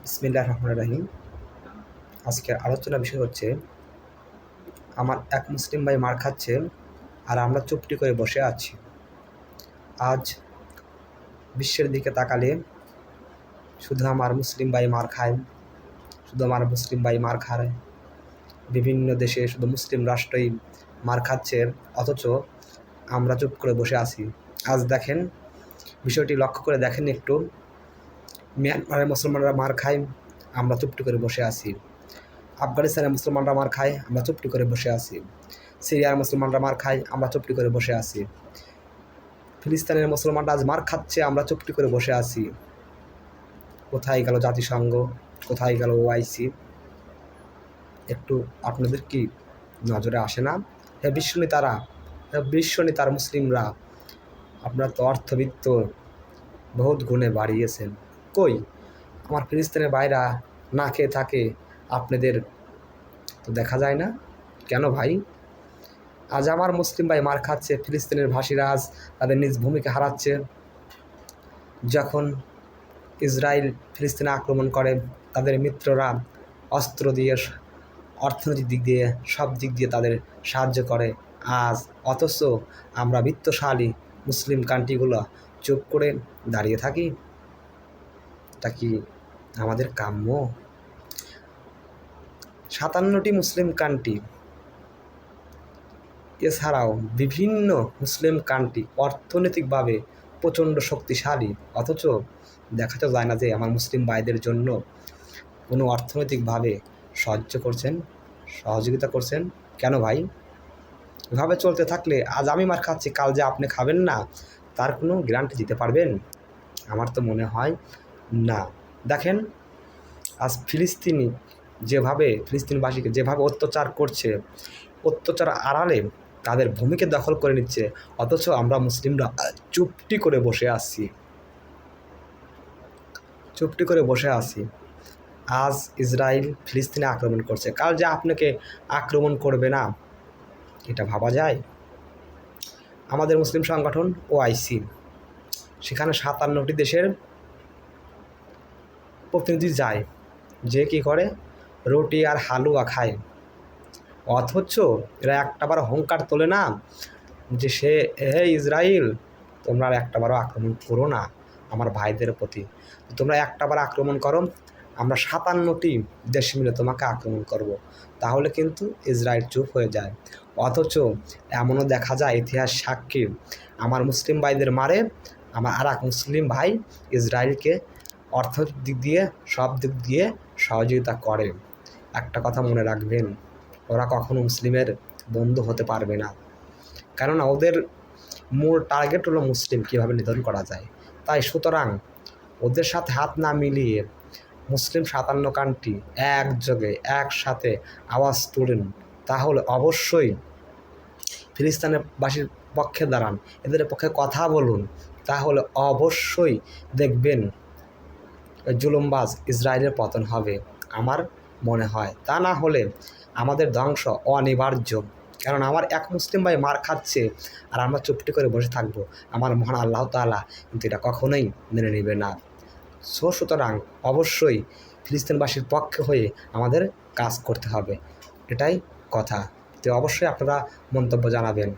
বিসমিল্লাহির রহমানির রহিম। আজকের আলোচনার বিষয় হচ্ছে, আমার এক মুসলিম ভাই মার খাচ্ছে আর আমরা চুপটি করে বসে আছি। আজ বিশ্বের দিকে তাকালে শুধু আমার মুসলিম ভাই মার খায়, শুধু আমার মুসলিম ভাই মার খায়। বিভিন্ন দেশে শুধু মুসলিম রাষ্ট্রই মার খাচ্ছে, অথচ আমরা চুপ করে বসে আছি। আজ দেখেন, বিষয়টি লক্ষ্য করে দেখেন একটু। মিয়ানমারের মুসলমানরা মার খায়, আমরা চুপটি করে বসে আছি। আফগানিস্তানের মুসলমানরা মার খায়, আমরা চুপটি করে বসে আছি। সিরিয়ার মুসলমানরা মার খায়, আমরা চুপটি করে বসে আছি। ফিলিস্তিনের মুসলমানরা আজ মার খাচ্ছে, আমরা চুপটি করে বসে আছি। কোথায় গেল জাতিসংঘ, কোথায় গেল ওআইসি? একটু আপনাদের কি নজরে আসে না? হে বিশ্বনেতারা, হে বিশ্বনেতার মুসলিমরা, আপনারা তো অর্থবিত্ত বহুত গুণে বাড়িয়েছেন। কই আমার ফিলিস্তিনের ভাইরা না খেয়ে থাকে, আপনাদের তো দেখা যায় না কেন ভাই? আজ আমার মুসলিম ভাই মার খাচ্ছে, ফিলিস্তিনের ভাষীরা আজ তাদের নিজ ভূমিকে হারাচ্ছে। যখন ইসরায়েল ফিলিস্তিনে আক্রমণ করে, তাদের মিত্ররা অস্ত্র দিয়ে, অর্থনৈতিক দিক দিয়ে, সব দিক দিয়ে তাদের সাহায্য করে। আজ অথচ আমরা বিত্তশালী মুসলিম কান্ট্রিগুলো চুপ করে দাঁড়িয়ে থাকি। তা কি আমাদের কাম্য? 57টি মুসলিম কান্ট্রি এছাড়াও বিভিন্ন মুসলিম কান্ট্রি অর্থনৈতিকভাবে প্রচণ্ড শক্তিশালী, অথচ দেখা তো যায় না যে আমার মুসলিম ভাইদের জন্য কোনো অর্থনৈতিকভাবে সাহায্য করছেন, সহযোগিতা করছেন। কেন ভাই? এভাবে চলতে থাকলে আজ আমি মার খাচ্ছি, কাল যে আপনি খাবেন না, তার কোনো গ্যারান্টি দিতে পারবেন? আমার তো মনে হয় না। দেখেন, আজ ফিলিস্তিনবাসীকে যেভাবে অত্যাচার করছে, অত্যাচার আড়ালে তাদের ভূমিকে দখল করে নিচ্ছে, অথচ আমরা মুসলিমরা চুপটি করে বসে আছি, চুপটি করে বসে আছি। আজ ইসরায়েল ফিলিস্তিনে আক্রমণ করছে, কাল যে আপনাকে আক্রমণ করবে না, এটা ভাবা যায়? আমাদের মুসলিম সংগঠন ওআইসি, সেখানে 57টি দেশের প্রতিনিধি যায়, যে কী করে রুটি আর হালুয়া খায়, অথচ এরা একটাবার হুঙ্কার তোলে না যে হে ইসরায়েল, তোমরা আর একটাবারও আক্রমণ করো না আমার ভাইদের প্রতি। তোমরা একটাবার আক্রমণ করো, আমরা 57টি দেশ মিলে তোমাকে আক্রমণ করব। তাহলে কিন্তু ইসরায়েল চুপ হয়ে যায়। অথচ এমনও দেখা যায়, ইতিহাস সাক্ষী, আমার মুসলিম ভাইদের মারে আমার আর এক মুসলিম ভাই ইসরায়েলকে অর্থনৈতিক দিক দিয়ে, সব দিক দিয়ে সহযোগিতা করে। একটা কথা মনে রাখবেন, ওরা কখনো মুসলিমের বন্ধু হতে পারবে না, কেননা ওদের মূল টার্গেট হলো মুসলিম কীভাবে নিধন করা যায়। তাই সুতরাং ওদের সাথে হাত না মিলিয়ে মুসলিম 57 কান্ট্রি একযোগে একসাথে আওয়াজ তুলেন, তাহলে অবশ্যই ফিলিস্তিনের বাসীর পক্ষে দাঁড়ান, এদের পক্ষে কথা বলুন, তাহলে অবশ্যই দেখবেন জুলুমবাজ ইসরায়েলের পতন হবে আমার মনে হয়। তা না হলে আমাদের ধ্বংস অনিবার্য। কারণ আমার এক মুসলিম ভাই মার খাচ্ছে আর আমরা চুপটি করে বসে থাকবো, আমার মহান আল্লাহ তাআলা কিন্তু এটা কখনোই মেনে নেবে না। সুতরাং অবশ্যই ফিলিস্তিনবাসীর পক্ষে হয়ে আমাদের কাজ করতে হবে, এটাই কথা। তো অবশ্যই আপনারা মন্তব্য জানাবেন।